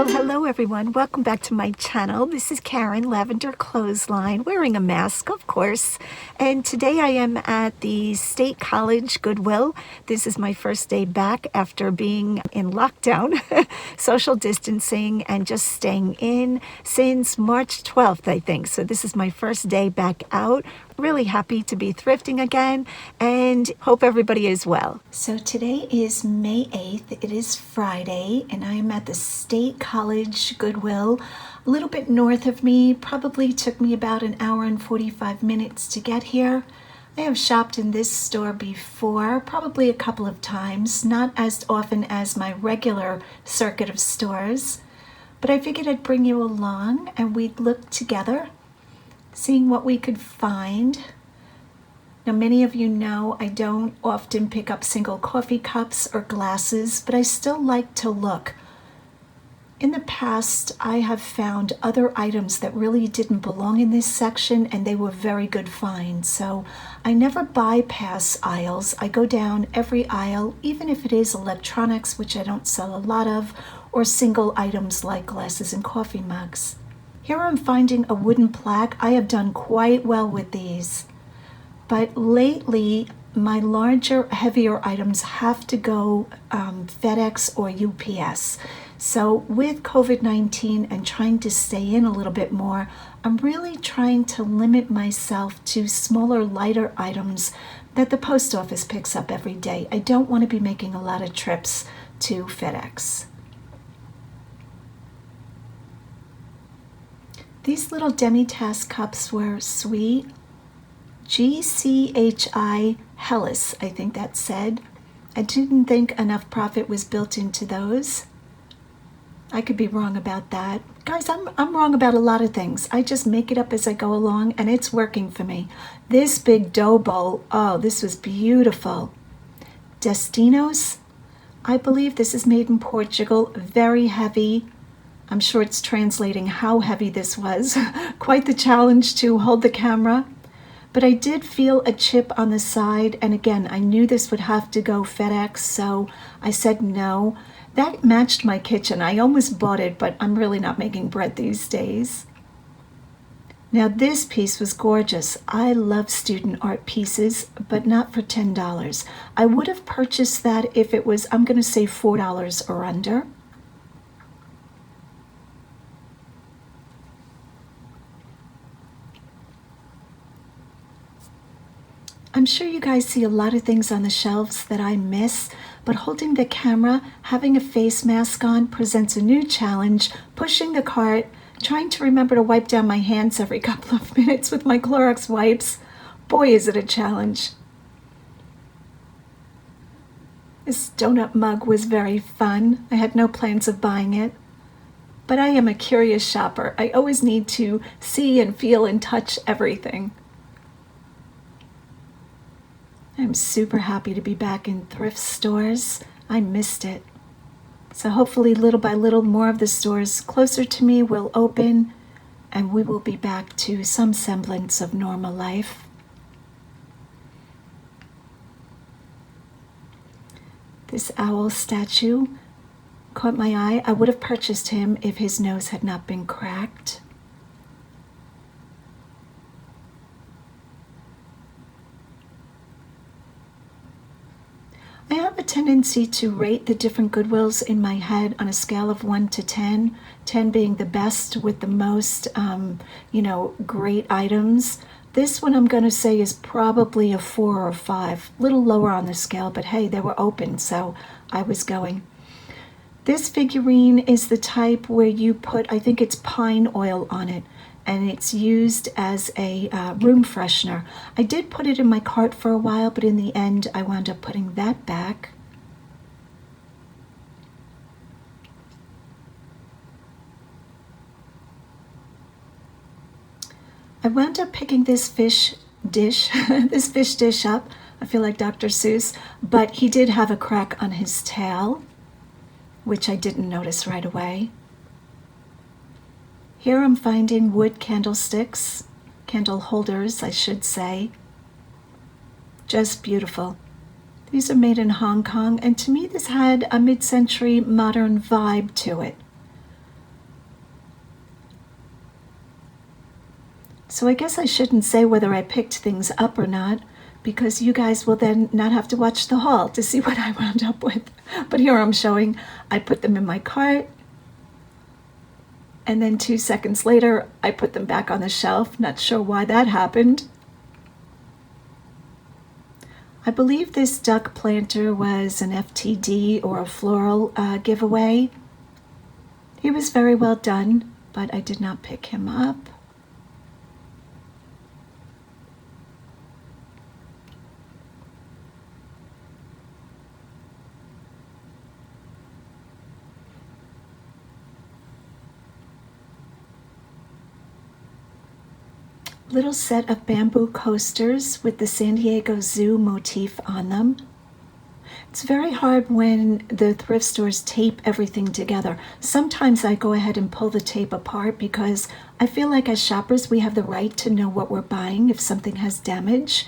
Well, hello everyone. Welcome back to my channel. This is Karen, Lavender Clothesline, wearing a mask, of course. And today I am at the State College Goodwill. This is my first day back after being in lockdown, social distancing, and just staying in since March 12th, I think. So this is my first day back out. Really happy to be thrifting again and hope everybody is well. So today is May 8th. It is Friday and I am at the State College Goodwill, a little bit north of me. Probably took me about an hour and 45 minutes to get here. I have shopped in this store before, probably a couple of times, not as often as my regular circuit of stores, but I figured I'd bring you along and we'd look together, seeing what we could find. Now, many of you know I don't often pick up single coffee cups or glasses, but I still like to look. In the past, I have found other items that really didn't belong in this section, and they were very good finds. So I never bypass aisles. I go down every aisle, even if it is electronics, which I don't sell a lot of, or single items like glasses and coffee mugs. Here I'm finding a wooden plaque. I have done quite well with these, but lately my larger, heavier items have to go FedEx or UPS. So with COVID-19 and trying to stay in a little bit more, I'm really trying to limit myself to smaller, lighter items that the post office picks up every day. I don't want to be making a lot of trips to FedEx. These little demi-tasse cups were sweet. GCHI Hellas, I think that said. I didn't think enough profit was built into those. I could be wrong about that. Guys, I'm wrong about a lot of things. I just make it up as I go along, and it's working for me. This big dough bowl, oh, this was beautiful. Destinos, I believe this is made in Portugal, very heavy. I'm sure it's translating how heavy this was. Quite the challenge to hold the camera. But I did feel a chip on the side, and again, I knew this would have to go FedEx, so I said no. That matched my kitchen. I almost bought it, but I'm really not making bread these days. Now this piece was gorgeous. I love student art pieces, but not for $10. I would have purchased that if it was, I'm going to say $4 or under. I'm sure you guys see a lot of things on the shelves that I miss, but holding the camera, having a face mask on presents a new challenge, pushing the cart, trying to remember to wipe down my hands every couple of minutes with my Clorox wipes. Boy, is it a challenge. This donut mug was very fun. I had no plans of buying it, but I am a curious shopper. I always need to see and feel and touch everything. I'm super happy to be back in thrift stores. I missed it. So hopefully little by little more of the stores closer to me will open and we will be back to some semblance of normal life. This owl statue caught my eye. I would have purchased him if his nose had not been cracked. I have a tendency to rate the different Goodwills in my head on a scale of 1 to 10, 10 being the best with the most, great items. This one I'm going to say is probably a 4 or 5, a little lower on the scale, but hey, they were open, so I was going. This figurine is the type where you put, I think it's pine oil on it, and it's used as a room freshener. I did put it in my cart for a while, but in the end, I wound up putting that back. I wound up picking this fish dish, this fish dish up. I feel like Dr. Seuss, but he did have a crack on his tail, which I didn't notice right away. Here I'm finding wood candlesticks, candle holders, I should say. Just beautiful. These are made in Hong Kong, and to me this had a mid-century modern vibe to it. So I guess I shouldn't say whether I picked things up or not, because you guys will then not have to watch the haul to see what I wound up with. But here I'm showing, I put them in my cart, and then 2 seconds later, I put them back on the shelf. Not sure why that happened. I believe this duck planter was an FTD or a floral giveaway. He was very well done, but I did not pick him up. Little set of bamboo coasters with the San Diego Zoo motif on them. It's very hard when the thrift stores tape everything together. Sometimes I go ahead and pull the tape apart because I feel like as shoppers we have the right to know what we're buying if something has damage,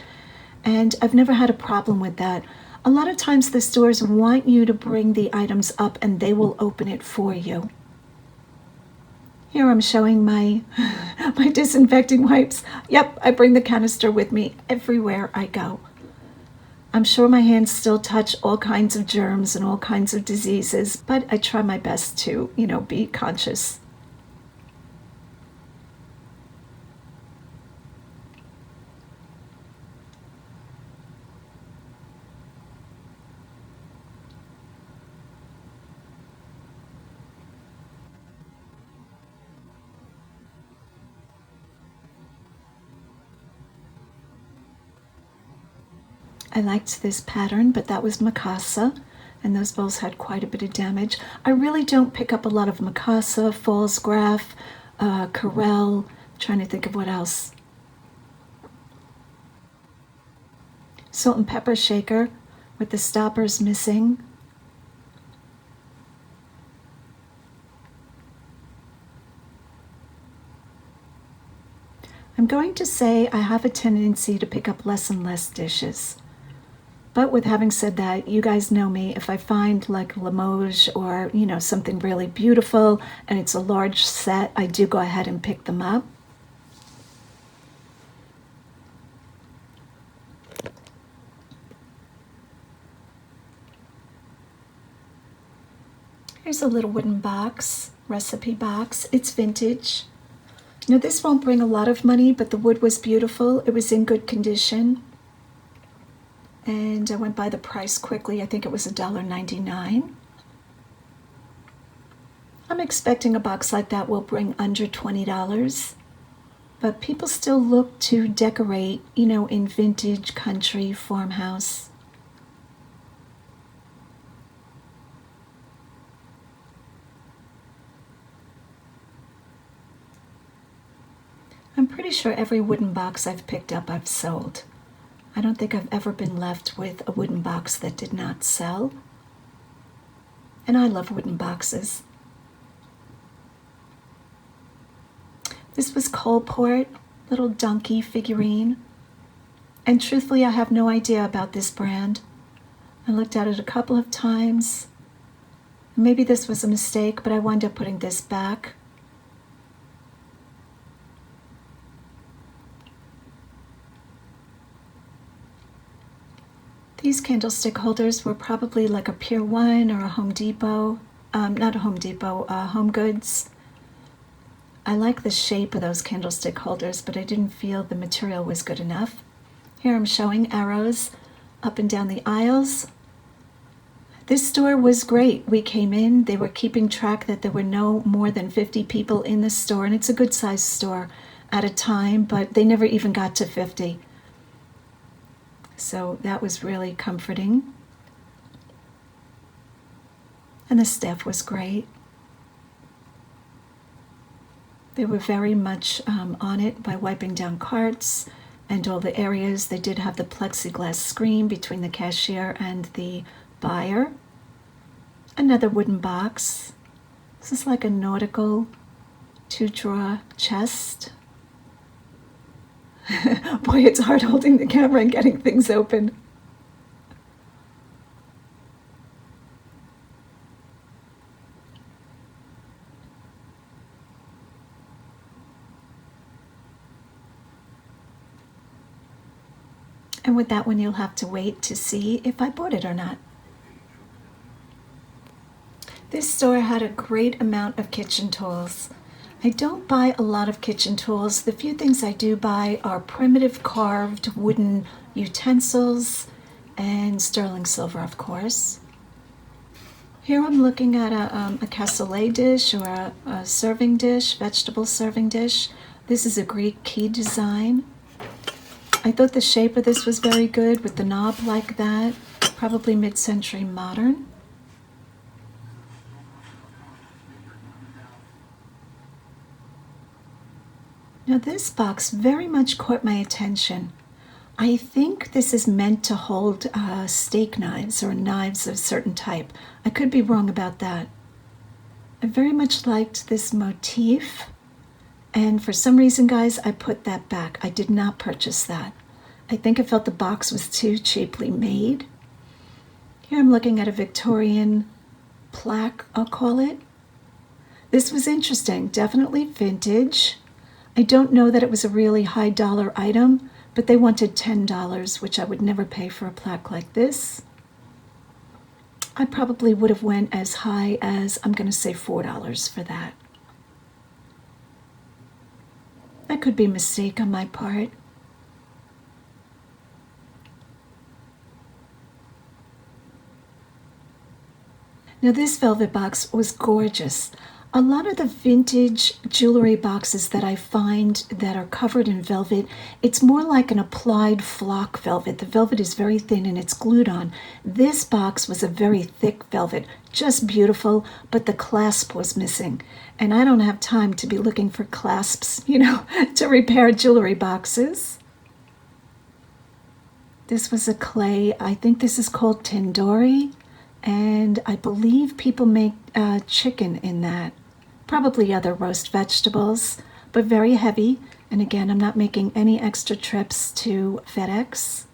and I've never had a problem with that. A lot of times the stores want you to bring the items up and they will open it for you. Here I'm showing my disinfecting wipes. Yep, I bring the canister with me everywhere I go. I'm sure my hands still touch all kinds of germs and all kinds of diseases, but I try my best to, be conscious. I liked this pattern, but that was Mikasa, and those bowls had quite a bit of damage. I really don't pick up a lot of Mikasa, Falls Graph, Corel. Trying to think of what else. Salt and pepper shaker with the stoppers missing. I'm going to say I have a tendency to pick up less and less dishes. But with having said that, you guys know me. If I find like Limoges or, something really beautiful and it's a large set, I do go ahead and pick them up. Here's a little wooden box, recipe box. It's vintage. Now this won't bring a lot of money, but the wood was beautiful. It was in good condition. And I went by the price quickly. I think it was $1.99. I'm expecting a box like that will bring under $20. But people still look to decorate, in vintage country farmhouse. I'm pretty sure every wooden box I've picked up I've sold. I don't think I've ever been left with a wooden box that did not sell. And I love wooden boxes. This was Coalport, little donkey figurine. And truthfully, I have no idea about this brand. I looked at it a couple of times. Maybe this was a mistake, but I wound up putting this back. These candlestick holders were probably like a Pier 1 or a Home Depot. Not a Home Depot, Home Goods. I like the shape of those candlestick holders, but I didn't feel the material was good enough. Here I'm showing arrows up and down the aisles. This store was great. We came in, they were keeping track that there were no more than 50 people in the store, and it's a good sized store at a time, but they never even got to 50. So that was really comforting. And the staff was great. They were very much on it by wiping down carts and all the areas. They did have the plexiglass screen between the cashier and the buyer. Another wooden box. This is like a nautical 2-drawer chest. Boy, it's hard holding the camera and getting things open. And with that one, you'll have to wait to see if I bought it or not. This store had a great amount of kitchen tools. I don't buy a lot of kitchen tools. The few things I do buy are primitive carved wooden utensils and sterling silver, of course. Here I'm looking at a cassoulet dish or a serving dish, vegetable serving dish. This is a Greek key design. I thought the shape of this was very good with the knob like that, probably mid-century modern. Now this box very much caught my attention. I think this is meant to hold steak knives or knives of a certain type. I could be wrong about that. I very much liked this motif, and for some reason, guys, I put that back. I did not purchase that. I think I felt the box was too cheaply made. Here I'm looking at a Victorian plaque, I'll call it. This was interesting, definitely vintage. I don't know that it was a really high dollar item, but they wanted $10, which I would never pay for a plaque like this. I probably would have went as high as, I'm going to say $4 for that. That could be a mistake on my part. Now this velvet box was gorgeous. A lot of the vintage jewelry boxes that I find that are covered in velvet, it's more like an applied flock velvet. The velvet is very thin and it's glued on. This box was a very thick velvet, just beautiful, but the clasp was missing. And I don't have time to be looking for clasps, to repair jewelry boxes. This was a clay, I think this is called tandoori, and I believe people make chicken in that. Probably other roast vegetables, but very heavy. And again, I'm not making any extra trips to FedEx.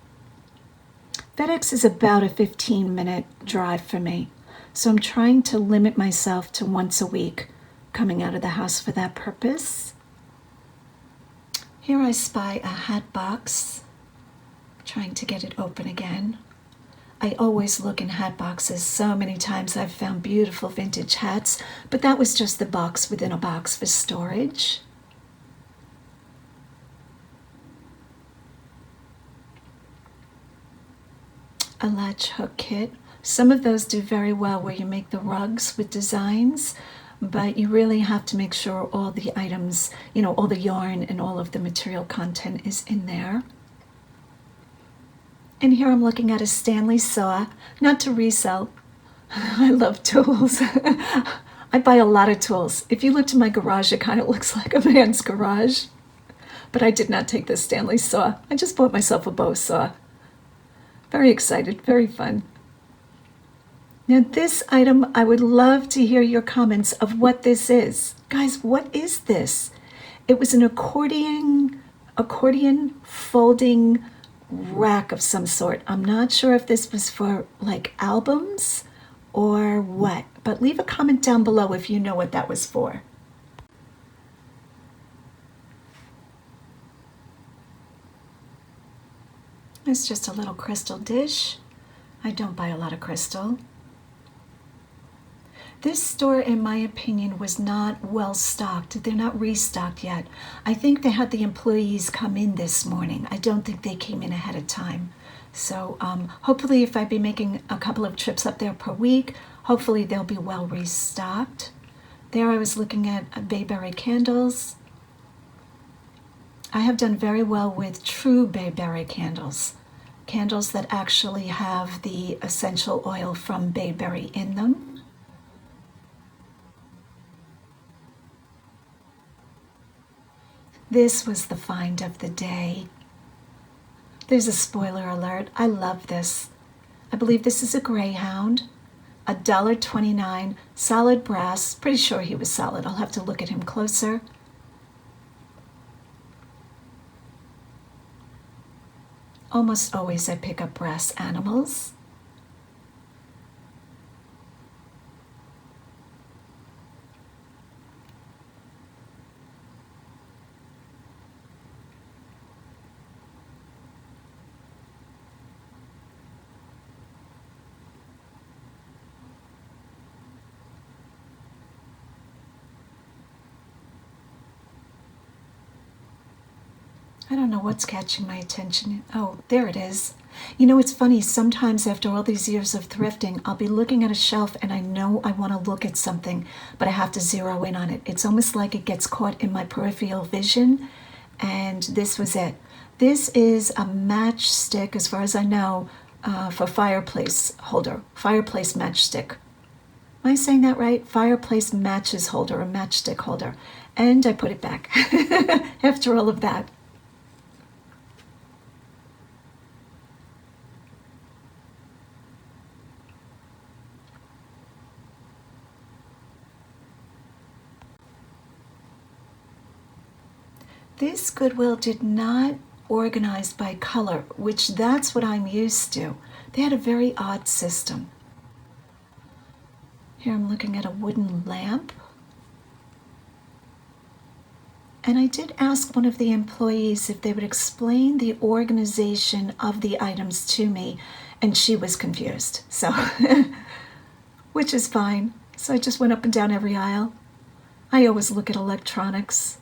FedEx is about a 15-minute drive for me, so I'm trying to limit myself to once a week coming out of the house for that purpose. Here I spy a hat box, trying to get it open again. I always look in hat boxes. So many times I've found beautiful vintage hats, but that was just the box within a box for storage. A latch hook kit. Some of those do very well where you make the rugs with designs, but you really have to make sure all the items, all the yarn and all of the material content is in there. And here I'm looking at a Stanley saw, not to resell. I love tools. I buy a lot of tools. If you look in my garage, it kind of looks like a man's garage. But I did not take this Stanley saw. I just bought myself a bow saw. Very excited, very fun. Now this item, I would love to hear your comments of what this is. Guys, what is this? It was an accordion folding rack of some sort. I'm not sure if this was for like albums or what, but leave a comment down below if you know what that was for. It's just a little crystal dish. I don't buy a lot of crystal. This store, in my opinion, was not well stocked. They're not restocked yet. I think they had the employees come in this morning. I don't think they came in ahead of time. So hopefully if I be making a couple of trips up there per week, hopefully they'll be well restocked. There I was looking at Bayberry Candles. I have done very well with true Bayberry candles. Candles that actually have the essential oil from bayberry in them. This was the find of the day. There's a spoiler alert. I love this. I believe this is a Greyhound, $1.29, solid brass. Pretty sure he was solid. I'll have to look at him closer. Almost always I pick up brass animals. I don't know what's catching my attention. Oh, there it is. You know, it's funny, sometimes after all these years of thrifting, I'll be looking at a shelf and I know I want to look at something, but I have to zero in on it. It's almost like it gets caught in my peripheral vision, and this was it. This is a matchstick, as far as I know, for fireplace holder, fireplace matchstick. Am I saying that right? Fireplace matches holder, a matchstick holder. And I put it back after all of that. This Goodwill did not organize by color, which that's what I'm used to. They had a very odd system. Here I'm looking at a wooden lamp. And I did ask one of the employees if they would explain the organization of the items to me, and she was confused. So, which is fine. So I just went up and down every aisle. I always look at electronics,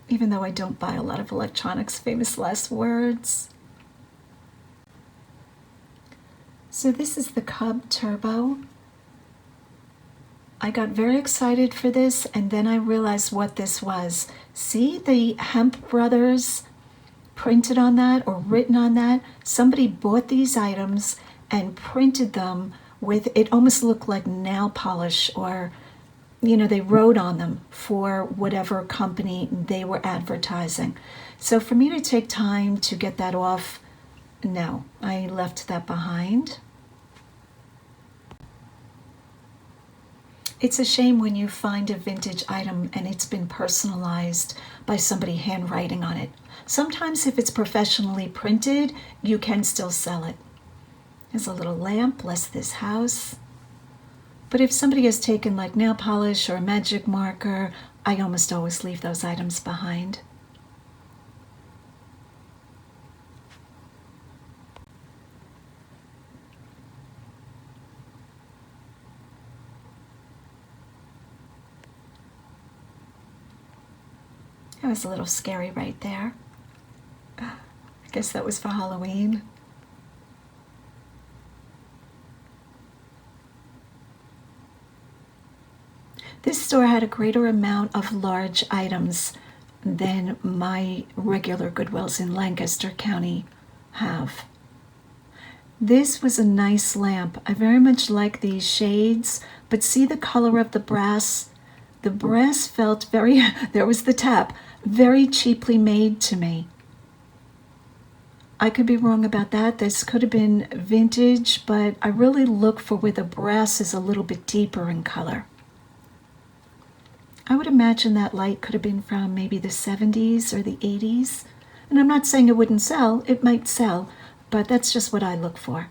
even though I don't buy a lot of electronics, famous last words. So this is the Cub Turbo. I got very excited for this, and then I realized what this was. See the Hemp Brothers printed on that or written on that? Somebody bought these items and printed them with, it almost looked like nail polish, or you know, they wrote on them for whatever company they were advertising. So for me to take time to get that off, no, I left that behind. It's a shame when you find a vintage item and it's been personalized by somebody handwriting on it. Sometimes if it's professionally printed, you can still sell it. There's a little lamp, bless this house. But if somebody has taken like nail polish or a magic marker, I almost always leave those items behind. That was a little scary right there. I guess that was for Halloween. This store had a greater amount of large items than my regular Goodwills in Lancaster County have. This was a nice lamp. I very much like these shades, but see the color of the brass? The brass felt very, there was the tap, very cheaply made to me. I could be wrong about that. This could have been vintage, but I really look for where the brass is a little bit deeper in color. I would imagine that light could have been from maybe the 70s or the 80s. And I'm not saying it wouldn't sell. It might sell, but that's just what I look for.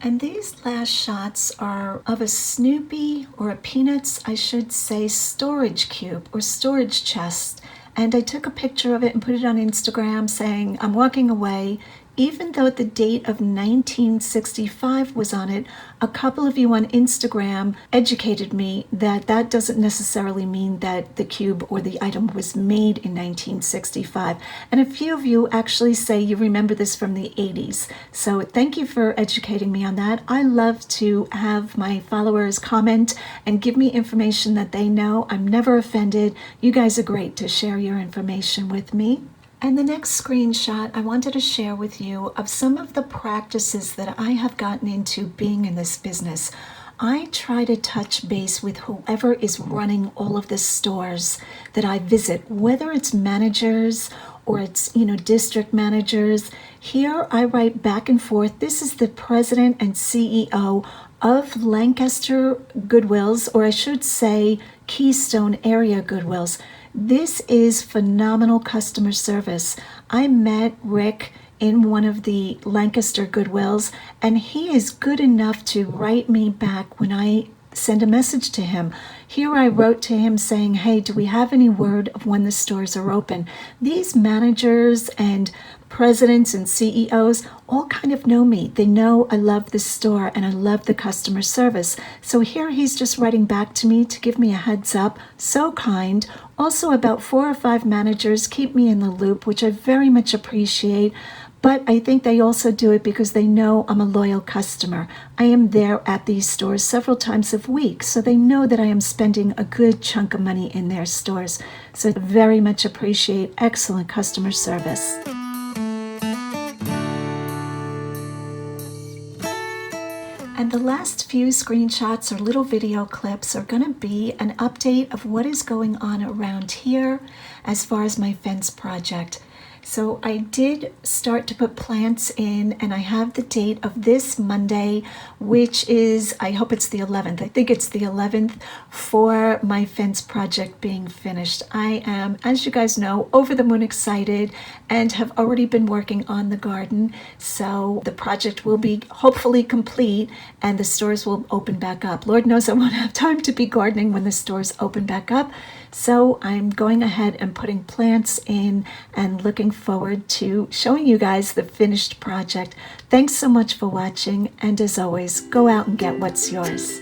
And these last shots are of a Snoopy, or a Peanuts, I should say, storage cube or storage chest. And I took a picture of it and put it on Instagram saying, I'm walking away. Even though the date of 1965 was on it, a couple of you on Instagram educated me that that doesn't necessarily mean that the cube or the item was made in 1965. And a few of you actually say you remember this from the 80s. So thank you for educating me on that. I love to have my followers comment and give me information that they know. I'm never offended. You guys are great to share your information with me. And the next screenshot I wanted to share with you of some of the practices that I have gotten into being in this business. I try to touch base with whoever is running all of the stores that I visit, whether it's managers or it's, district managers. Here I write back and forth. This is the president and CEO of Lancaster Goodwills, or I should say Keystone Area Goodwills. This is phenomenal customer service. I met Rick in one of the Lancaster Goodwills, and he is good enough to write me back when I send a message to him. Here I wrote to him saying, hey, do we have any word of when the stores are open? These managers and presidents and CEOs all kind of know me. They know I love this store and I love the customer service. So here he's just writing back to me to give me a heads up. So kind. Also, about 4 or 5 managers keep me in the loop, which I very much appreciate. But I think they also do it because they know I'm a loyal customer. I am there at these stores several times a week, so they know that I am spending a good chunk of money in their stores. So I very much appreciate excellent customer service. And the last few screenshots or little video clips are going to be an update of what is going on around here as far as my fence project. So I did start to put plants in, and I have the date of this Monday, which is, I hope it's the 11th. I think it's the 11th for my fence project being finished. I am, as you guys know, over the moon excited and have already been working on the garden. So the project will be hopefully complete and the stores will open back up. Lord knows I won't have time to be gardening when the stores open back up. So I'm going ahead and putting plants in and looking forward to showing you guys the finished project. Thanks so much for watching, and as always, go out and get what's yours.